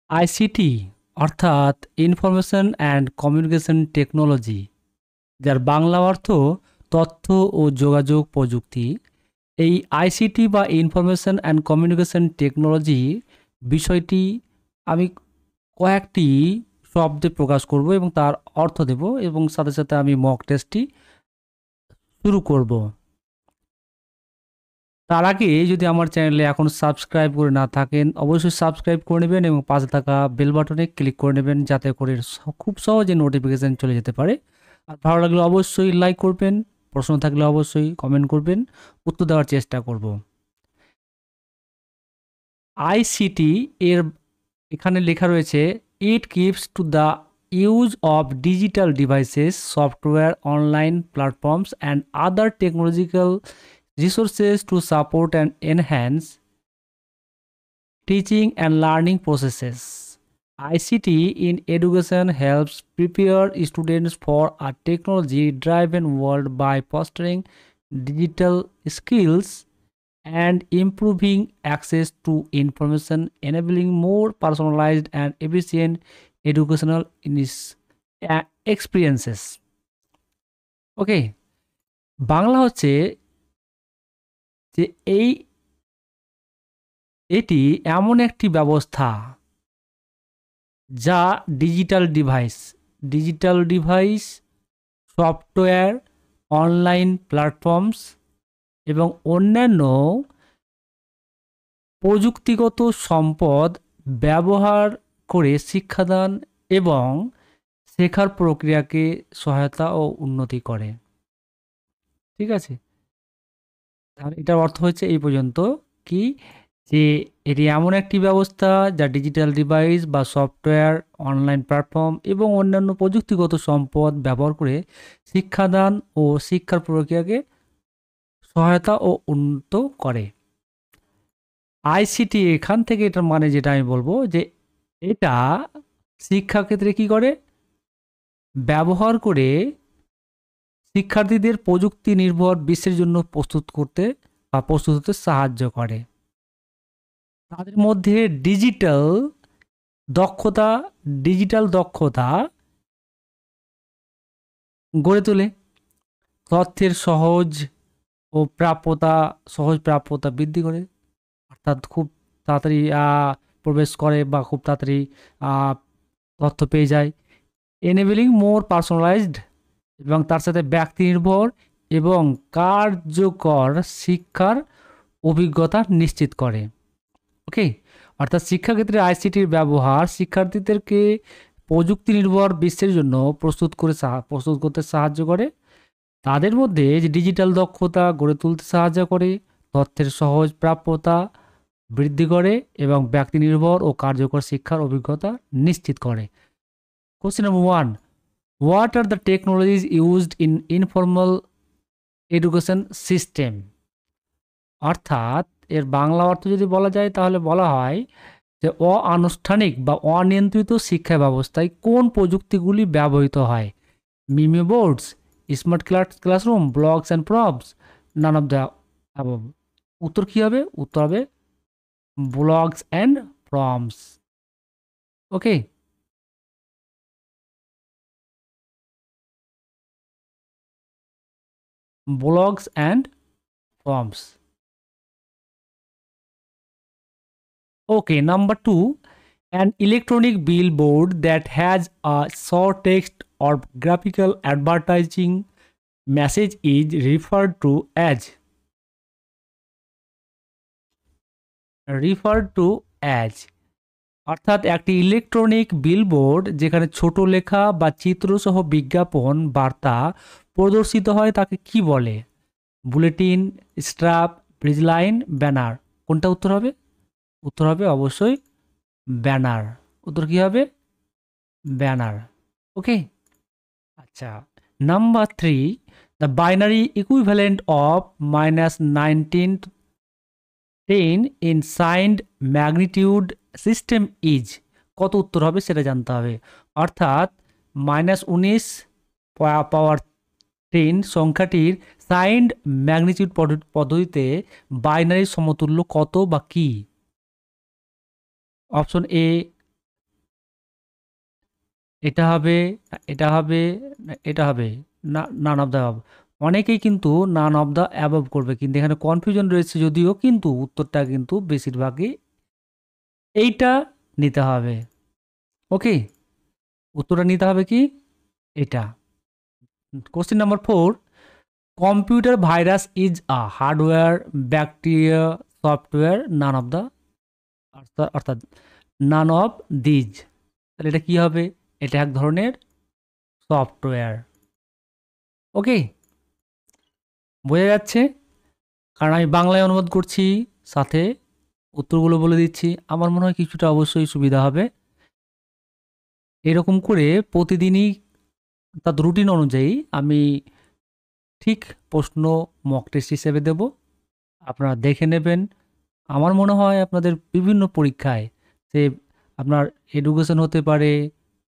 ICT অর্থাৎ information and communication technology, যার বাংলা অর্থ তথ্য ও যোগাযোগ প্রযুক্তি। এই আইসিটি বা ইনফরমেশন অ্যান্ড কমিউনিকেশন টেকনোলজি বিষয়টি আমি কয়েকটি শব্দে প্রকাশ করব এবং তার অর্থ দেব, এবং সাথে সাথে আমি মক টেস্টটি শুরু করব। তার আগে যদি আমার চ্যানেলে এখন সাবস্ক্রাইব করে না থাকেন, অবশ্যই সাবস্ক্রাইব করে নেবেন এবং পাশে থাকা বেল বাটনে ক্লিক করে নেবেন, যাতে করে খুব সহজে নোটিফিকেশান চলে যেতে পারে। আর ভালো লাগলে অবশ্যই লাইক করবেন, প্রশ্ন থাকলে অবশ্যই কমেন্ট করবেন, উত্তর দেওয়ার চেষ্টা করব। আইসিটি এর এখানে লেখা রয়েছে, it gives to the use of digital devices, software, online platforms and other technological resources to support and enhance teaching and learning processes. ICT in education helps prepare students for a technology driven world by fostering digital skills and improving access to information, enabling more personalized and efficient educational experiences. ওকে, বাংলা হচ্ছে যে এটি এমন একটি ব্যবস্থা যা digital device, software, online platforms এবং অন্যান্য প্রযুক্তিগত সম্পদ ব্যবহার করে শিক্ষাদান এবং শেখার প্রক্রিয়াকে সহায়তা ও উন্নতি করে। ঠিক আছে, তাহলে এটার অর্থ হচ্ছে এই পর্যন্ত কি, যে এটি এমন একটি ব্যবস্থা যা ডিজিটাল ডিভাইস বা সফটওয়্যার, অনলাইন প্ল্যাটফর্ম এবং অন্যান্য প্রযুক্তিগত সম্পদ ব্যবহার করে শিক্ষাদান ও শিক্ষার প্রক্রিয়াকে সহায়তা ও উন্নত করে। আইসিটি এখান থেকে এটার মানে যেটা আমি বলবো, যে এটা শিক্ষাক্ষেত্রে কি করে, ব্যবহার করে শিক্ষার্থীদের প্রযুক্তি নির্ভর বিশ্বের জন্য প্রস্তুত হতে সাহায্য করে। তাদের মধ্যে ডিজিটাল দক্ষতা গড়ে তোলে, তথ্যের সহজ প্রাপ্যতা বৃদ্ধি করে, অর্থাৎ খুব তাড়াতাড়ি প্রবেশ করে বা খুব তাড়াতাড়ি তথ্য পেয়ে যায়। এনেবেলিং মোর পার্সোনালাইজড, এবং তার সাথে ব্যক্তি নির্ভর এবং কার্যকর শিক্ষার অভিজ্ঞতা নিশ্চিত করে। ওকে, অর্থাৎ শিক্ষাক্ষেত্রে আইসিটির ব্যবহার শিক্ষার্থীদেরকে প্রযুক্তি নির্ভর বিশ্বের জন্য প্রস্তুত করতে সাহায্য করে। তাদের মধ্যে যে ডিজিটাল দক্ষতা গড়ে তুলতে সাহায্য করে, তথ্যের সহজ প্রাপ্যতা বৃদ্ধি করে এবং ব্যক্তি নির্ভর ও কার্যকর শিক্ষার অভিজ্ঞতা নিশ্চিত করে। Question number 1, what are the technologies used in informal education system? অর্থাৎ এর বাংলা অর্থ যদি বলা যায় তাহলে বলা হয় যে অআনুষ্ঠানিক বা অনিয়ন্ত্রিত শিক্ষা ব্যবস্থায় কোন প্রযুক্তিগুলি ব্যবহৃত হয়? মিমি boards, smart classroom, blogs and props, none of the above. উত্তর কী হবে? উত্তর হবে blogs and proms. Okay, blogs and proms. Okay, number 2, an electronic billboard that has a short text or graphical advertising message is referred to as অর্থাৎ একটি electronic billboard যেখানে ছোট লেখা বা চিত্রসহ বিজ্ঞাপন বার্তা প্রদর্শিত হয় তাকে কি বলে? বুলেটিন, স্ট্রাপ, ব্রিজলাইন, ব্যানার। কোনটা উত্তর হবে? উত্তর হবে অবশ্যই ব্যানার। উত্তর কি হবে? ব্যানার। ওকে, আচ্ছা, number 3, the binary equivalent of -19 10 in signed magnitude system is. কত উত্তর হবে সেটা জানতে হবে। অর্থাৎ -19 পাওয়ার 10 সংখ্যাটির সাইন্ড ম্যাগনিটিউড পদ্ধতিতে বাইনারি সমতুল্য কত বা কি? অপশন এ এটা হবে, এটা হবে, এটা হবে, না, নান অফ দ্য অ্যাবভ। অনেকেই কিন্তু নান অফ দ্য অ্যাবভ করবে, কিন্তু এখানে কনফিউশন রয়েছে যদিও, কিন্তু উত্তরটা কিন্তু বেশিরভাগই এইটা নিতে হবে। ওকে, উত্তরটা নিতে হবে কি এটা। Question number 4, computer virus is a hardware, bacteria, software, naan of the, অর্থাৎ নান অফ দিজ। তাহলে এটা কি হবে? এটা এক ধরনের সফটওয়্যার। ওকে, বোঝা যাচ্ছে? কারণ আমি বাংলায় অনুবাদ করছি, সাথে উত্তরগুলো বলে দিচ্ছি। আমার মনে হয় কিছুটা অবশ্যই সুবিধা হবে। এরকম করে প্রতিদিনই তার রুটিন অনুযায়ী আমি ঠিক প্রশ্ন মক টেস্ট হিসেবে দেব, আপনারা দেখে নেবেন। আমার মনে হয় আপনাদের বিভিন্ন পরীক্ষায়, সে আপনার এডুকেশন হতে পারে,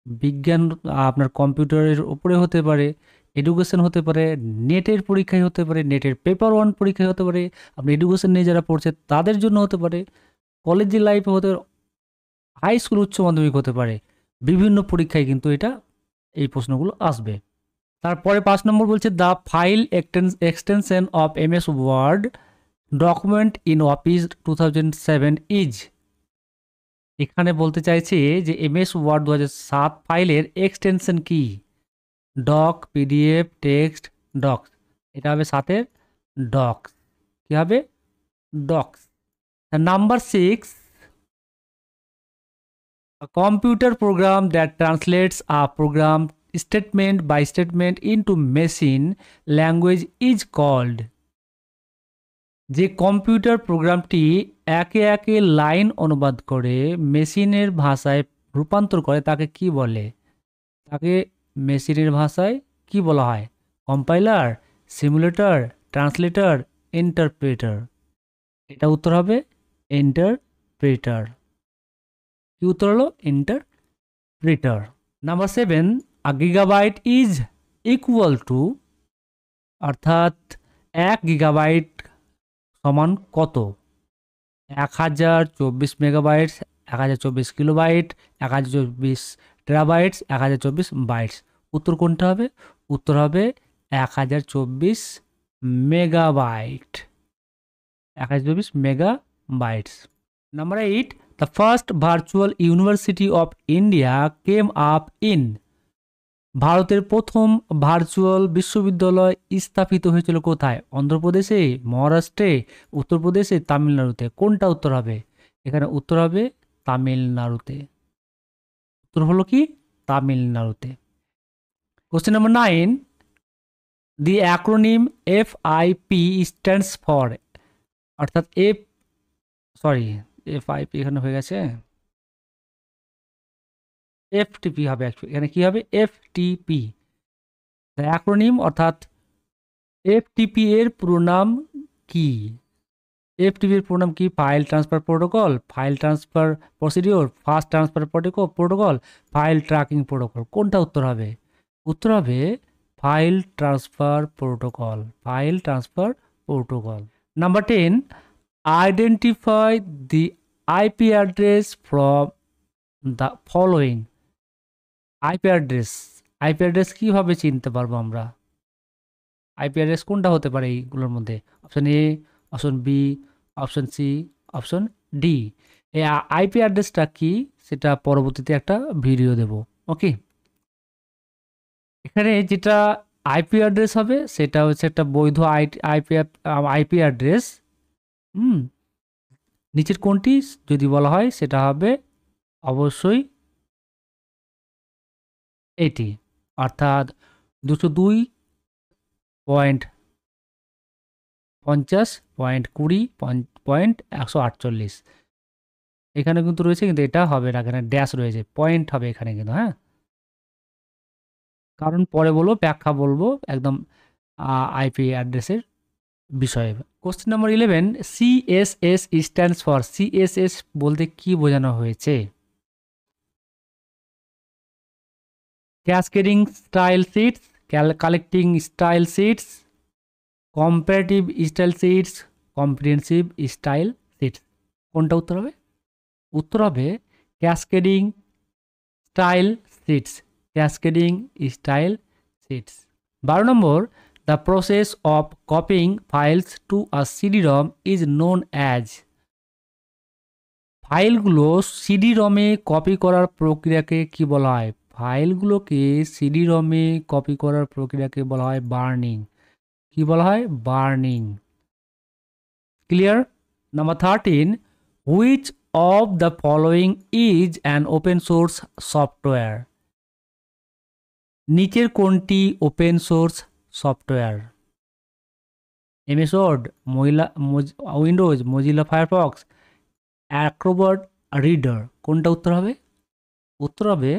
বিজ্ঞান, আপনার কম্পিউটারের উপরে হতে পারে, এডুকেশন হতে পারে, নেটের পরীক্ষায় হতে পারে, নেটের পেপার ওয়ান পরীক্ষায় হতে পারে, আপনি এডুকেশন নিয়ে যারা পড়ছে তাদের জন্য হতে পারে, কলেজের লাইফে হতে পারে, হাই স্কুল উচ্চ মাধ্যমিক হতে পারে, বিভিন্ন পরীক্ষায় কিন্তু এই প্রশ্নগুলো আসবে। তারপরে 5 নম্বর বলছে, the file extension of MS word document in office 2007 is. এখানে বলতে চাইছে যে MS ওয়ার্ড 2007 ফাইলের এক্সটেনশন কি? Doc, PDF, text, docx. এটা হবে 7-এর ডক্স। কি হবে? Docx. Number 6, a computer program that translates a program statement by statement into machine language is called। যে কম্পিউটার প্রোগ্রামটি একে একে লাইন অনুবাদ করে মেশিনের ভাষায় রূপান্তর করে তাকে কি বলে? তাকে মেশিনের ভাষায় কি বলা হয়? Compiler, simulator, translator, interpreter. এটা উত্তর হবে ইন্টারপ্রেটার। কি উত্তর হলো? Interpreter. Number 7, a gigabyte is equal to, অর্থাৎ 1 গিগাবাইট সমান কত? 1024 মেগাবাইটস, 1024 কিলোবাইট, 1024 টেরাবাইটস, 1024 বাইটস। উত্তর কোনটা হবে? উত্তর হবে 1024 megabyte. 1024 megabytes. Number 8, the first virtual university of India came up in. ভারতের প্রথম ভার্চুয়াল বিশ্ববিদ্যালয় স্থাপিত হয়েছিল কোথায়? অন্ধ্রপ্রদেশে, মহারাষ্ট্রে, উত্তরপ্রদেশে, তামিলনাড়ুতে। কোনটা উত্তর হবে? এখানে উত্তর হবে তামিলনাড়ুতে। উত্তর হলো কি? তামিলনাড়ুতে। Question number 9, the acronym FIP stands for, অর্থাৎ FIP এখানে হয়ে গেছে, FTP হবে এখানে। কি হবে? FTP। অ্যাক্রোনিম অর্থাৎ FTP এর পুরো নাম কি? FTP এর পুরো নাম কি? File transfer protocol, file transfer procedure, fast transfer protocol, file tracking protocol. কোনটা উত্তর হবে? উত্তর হবে file transfer protocol. File transfer protocol. Number 10, identify the IP address from the following. IP address, IP address কিভাবে চিনতে পারবো আমরা? IP অ্যাড্রেস কোনটা হতে পারে এইগুলোর মধ্যে? Option A, option B, option C, option D। এই IP অ্যাড্রেসটা কি সেটা পরবর্তীতে একটা ভিডিও দেব। ওকে, এখানে যেটা IP অ্যাড্রেস হবে সেটা হচ্ছে একটা বৈধ IP অ্যাড্রেস। নিচের কোনটি যদি বলা হয় সেটা হবে অবশ্যই এটি, অর্থাৎ 202.50.20.148। এখানে কিন্তু রয়েছে, কিন্তু এটা হবে না, এখানে ড্যাশ রয়েছে, পয়েন্ট হবে এখানে কিন্তু। হ্যাঁ, কারণ পরে বলবো, ব্যাখ্যা বলবো একদম IP অ্যাড্রেসের বিষয়ে। Question number 11, CSS stands for. CSS বলতে কি বোঝানো হয়েছে? Cascading style sheets, collecting style sheets, comparative style sheets, comprehensive style sheets. কোনটা উত্তর হবে? উত্তর হবে cascading style sheets. Cascading style sheets. 12 number, the process of copying files to a CD ROM is known as. ফাইলগুলো CD রমে copy করার প্রক্রিয়াকে কি বলা হয়? ফাইলগুলোকে সিডি রমে কপি করার প্রক্রিয়াকে বলা হয় বার্নিং। কি বলা হয়? Burning. Clear? Number 13, which of the following is an open source software? নিচের কোনটি open source software? MS Word, Windows, Mozilla Firefox, Acrobat, Reader. কোনটা উত্তর হবে? উত্তর হবে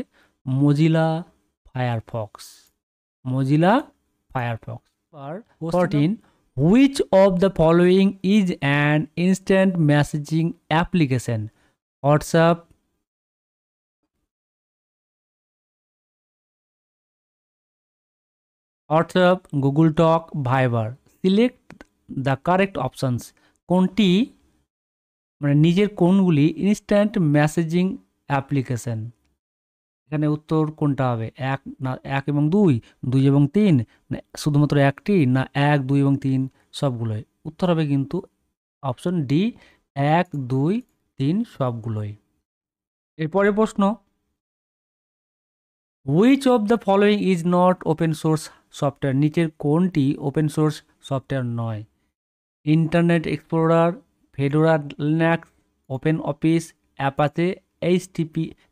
Mozilla Firefox. Mozilla Firefox. 14, which of the following is an instant messaging application? WhatsApp, Google Talk, Viber. Select the correct options. কোনটি মানে নিজের কোনগুলি instant messaging application? এখানে উত্তর কোনটা হবে? এক না 1 এবং 2, 2 এবং 3, না শুধুমাত্র একটি, না 1, 2 এবং 3 সবগুলোই? উত্তর হবে কিন্তু অপশন ডি, 1, 2, 3 সবগুলোই। এরপরে প্রশ্ন, which of the following is not open source software? নিচের কোনটি ওপেন সোর্স সফটওয়্যার নয়? Internet explorer, Fedora Linux, open office, Apache,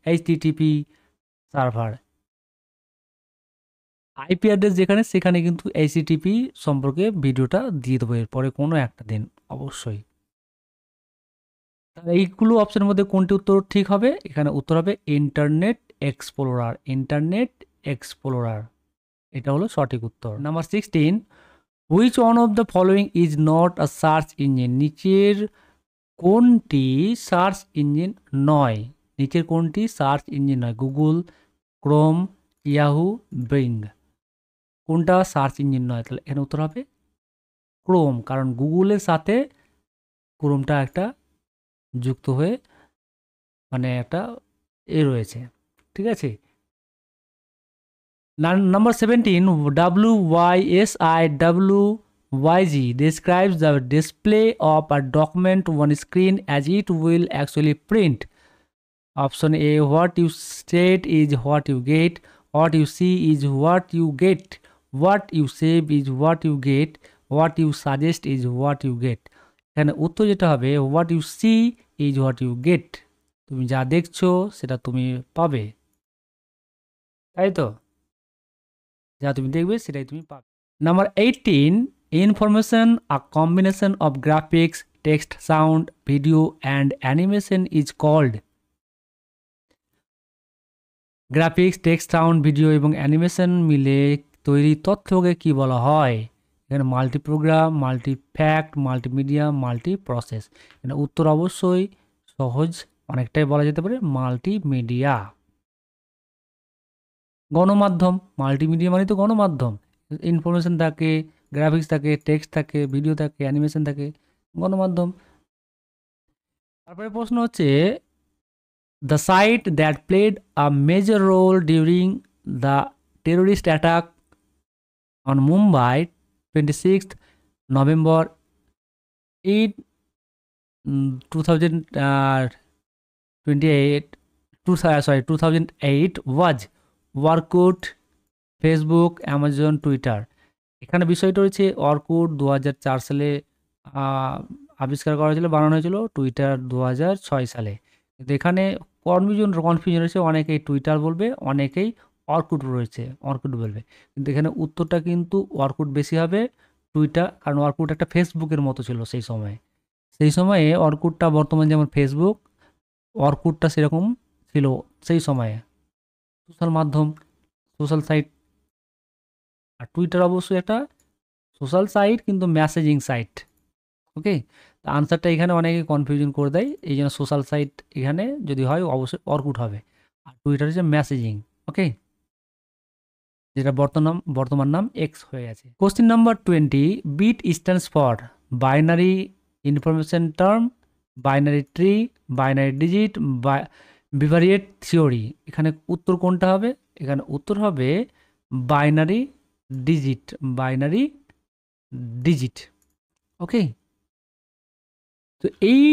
HTTP server. IP address যেখানে সেখানে কিন্তু এইচটিটিপি সম্পর্কে ভিডিওটা দিয়ে দেবো এরপরে কোনো একটা দিন অবশ্যই। তাহলে এইগুলো অপশনের মধ্যে কোনটি উত্তর ঠিক হবে? এখানে উত্তর হবে ইন্টারনেট এক্সপ্লোরার। ইন্টারনেট এক্সপ্লোরার, এটা হলো সঠিক উত্তর। Number 16, which one of the following is not a search engine? নিচের কোনটি সার্চ ইঞ্জিন নয়? নিচের কোনটি সার্চ ইঞ্জিন নয়? Google, Chrome, Yahoo, being. কোনটা সার্চ ইঞ্জিন নয়? তাহলে এখানে উত্তর হবে ক্রোম, কারণ গুগলের সাথে ক্রোমটা একটা যুক্ত হয়ে মানে একটা রয়েছে। ঠিক আছে। Number 17, WYSIWYG describes the display of a document on screen as it will actually print. Option A, what you state is what you get, what you see is what you get, what you save is what you get, what you suggest is what you get. এখানে উত্তর যেটা হবে, what you see is what you get. তুমি যা দেখছো সেটা তুমি পাবে, তাই তো? যা তুমি দেখবে সেটাই তুমি পাবে। Number 18, information, a combination of graphics, text, sound, video and animation is called. Graphics, text, sound, video এবং অ্যানিমেশন মিলে তৈরি তথ্যকে কি বলা হয়? এখানে multi program, multi fact, multimedia, multi process. এখানে উত্তর অবশ্যই সহজ, অনেকটাই বলা যেতে পারে মাল্টিমিডিয়া। গণমাধ্যম, মাল্টিমিডিয়া মানে তো গণমাধ্যম। ইনফরমেশন থাকে, গ্রাফিক্স থাকে, টেক্সট থাকে, ভিডিও থাকে, অ্যানিমেশন থাকে, গণমাধ্যম। তারপরে প্রশ্ন হচ্ছে, the site that played a major role during the terrorist attack on Mumbai 26th November 2008 was Orkut, Facebook, Amazon, Twitter. এখানে বিষয়টা হচ্ছে অরকুট 2004 সালে আবিষ্কার করা হয়েছিল, বানানো হয়েছিল। টুইটার 2006 সালে। কিন্তু এখানে কনফিউশন রয়েছে, অনেকেই টুইটার বলবে, অনেকেই অরকুট রয়েছে, অরকুট বলবে। কিন্তু এখানে উত্তরটা কিন্তু অরকুট বেশি হবে টুইটার, কারণ অরকুট একটা ফেসবুকের মতো ছিল সেই সময়ে। সেই সময়ে অরকুটটা বর্তমানে যেমন ফেসবুক, অরকুটটা সেরকম ছিল সেই সময়ে, সোশ্যাল মাধ্যম, সোশ্যাল সাইট। আর টুইটার অবশ্যই একটা সোশ্যাল সাইট কিন্তু মেসেজিং সাইট। ওকে, আনসারটা এখানে অনেকে কনফিউশন করে দেয়, এই জন্য সোশ্যাল সাইট এখানে যদি হয় অবশ্যই অরকুট হবে, আর টুইটার হচ্ছে মেসেজিং। ওকে, যেটা বর্তমান নাম এক্স হয়ে গেছে। Question number 20, bit stands for binary information term, binary tree, binary digit, bivariate theory. এখানে উত্তর কোনটা হবে? এখানে উত্তর হবে binary digit, binary digit. Okay, তো এই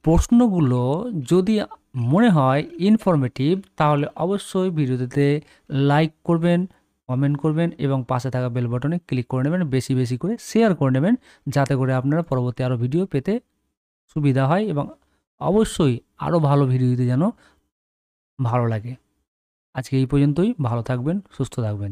প্রশ্নগুলো যদি মনে হয় ইনফরমেটিভ তাহলে অবশ্যই ভিডিওতে লাইক করবেন, কমেন্ট করবেন এবং পাশে থাকা বেল বাটনে ক্লিক করে নেবেন, বেশি বেশি করে শেয়ার করে নেবেন, যাতে করে আপনারা পরবর্তী আরও ভিডিও পেতে সুবিধা হয় এবং অবশ্যই আরও ভালো ভিডিও দিতে যেন ভালো লাগে। আজকে এই পর্যন্তই, ভালো থাকবেন, সুস্থ থাকবেন।